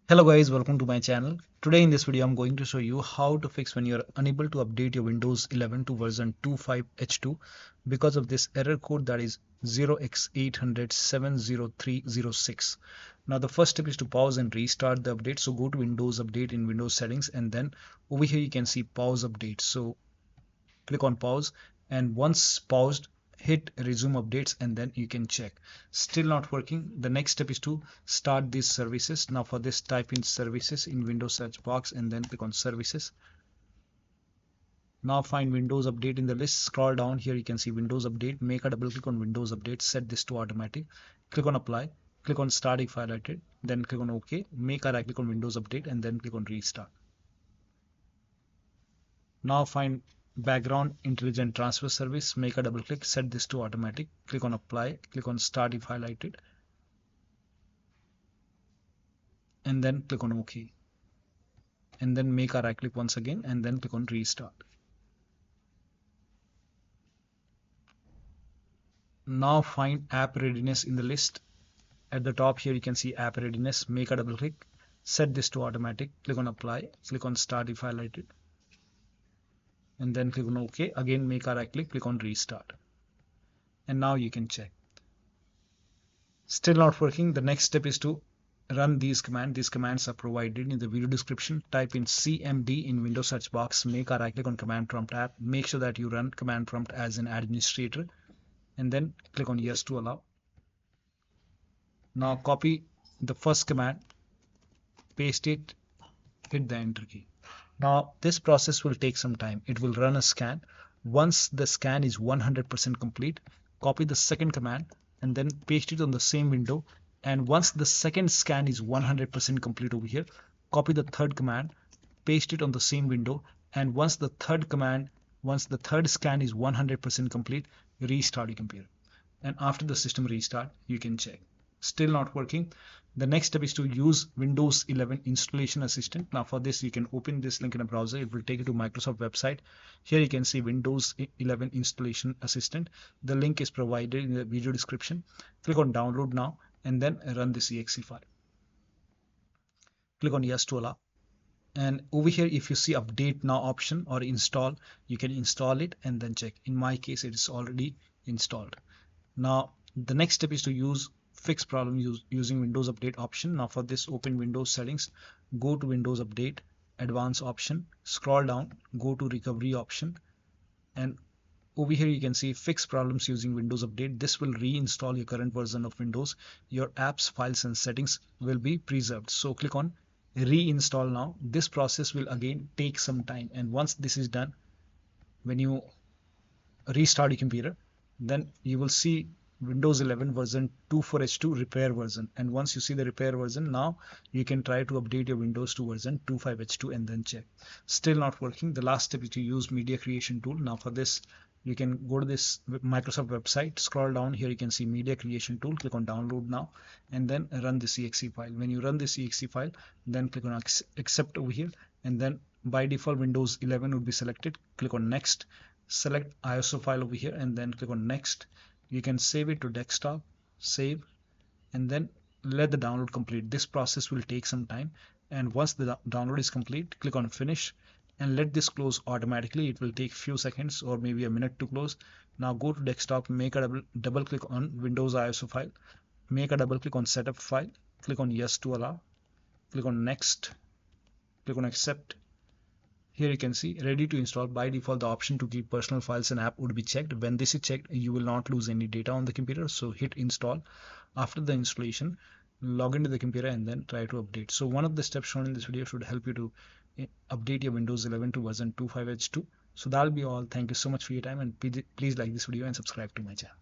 Hello guys, welcome to my channel. Today in this video I'm going to show you how to fix when you're unable to update your Windows 11 to version 25H2 because of this error code that is 0x80070306. Now the first step is to pause and restart the update. So go to Windows Update in Windows Settings, and then over here you can see pause update. So click on pause, and once paused, hit resume updates, and then you can check. Still not working. The next step is to start these services. Now for this, type in services in Windows search box and then click on services. Now find Windows Update in the list. Scroll down, here you can see Windows Update. Make a double click on Windows Update, set this to automatic, click on apply, click on start if highlighted, then click on OK. Make a right click on Windows Update and then click on restart. Now find background intelligent transfer service, make a double click, set this to automatic, click on apply, click on start if highlighted, and then click on OK, and then make a right click once again and then click on restart. Now find app readiness in the list. At the top here you can see app readiness, make a double click, set this to automatic, click on apply, click on start if highlighted, and then click on OK. Again make a right click, click on restart, and now you can check. Still not working. The next step is to run these commands. These commands are provided in the video description. Type in cmd in Windows search box, make a right click on command prompt app, make sure that you run command prompt as an administrator, and then click on yes to allow. Now copy the first command, paste it, hit the enter key. Now this process will take some time. It will run a scan. Once the scan is 100% complete, copy the second command and then paste it on the same window. And once the second scan is 100% complete over here, copy the third command, paste it on the same window. And once the third scan is 100% complete, restart your computer. And after the system restart, you can check. Still not working. The next step is to use Windows 11 installation assistant. Now for this, you can open this link in a browser. It will take you to Microsoft website. Here you can see Windows 11 installation assistant. The link is provided in the video description. Click on download now and then run this exe file. Click on yes to allow. And over here, if you see update now option or install, you can install it and then check. In my case, it is already installed. Now the next step is to use fix problem using Windows Update option. Now for this, open Windows settings, go to Windows Update, advanced option, scroll down, go to recovery option, and over here you can see fix problems using Windows Update. This will reinstall your current version of Windows. Your apps, files and settings will be preserved. So click on reinstall now. This process will again take some time, and once this is done, when you restart your computer, then you will see Windows 11 version 24H2 repair version. And once you see the repair version, now you can try to update your Windows to version 25H2 and then check. Still not working. The last step is to use media creation tool. Now for this, you can go to this Microsoft website, scroll down, here you can see media creation tool, click on download now and then run this exe file. When you run this exe file, then click on accept over here, and then by default Windows 11 would be selected. Click on next, select ISO file over here and then click on next. You can save it to desktop, save, and then let the download complete. This process will take some time, and once the download is complete, click on finish and let this close automatically. It will take few seconds or maybe a minute to close. Now go to desktop, make a double click on Windows ISO file, make a double click on setup file, click on yes to allow, click on next, click on accept. Here you can see ready to install. By default, the option to keep personal files and app would be checked. When this is checked, you will not lose any data on the computer. So hit install. After the installation, log into the computer and then try to update. So one of the steps shown in this video should help you to update your Windows 11 to version 25H2. So that'll be all. Thank you so much for your time, and please like this video and subscribe to my channel.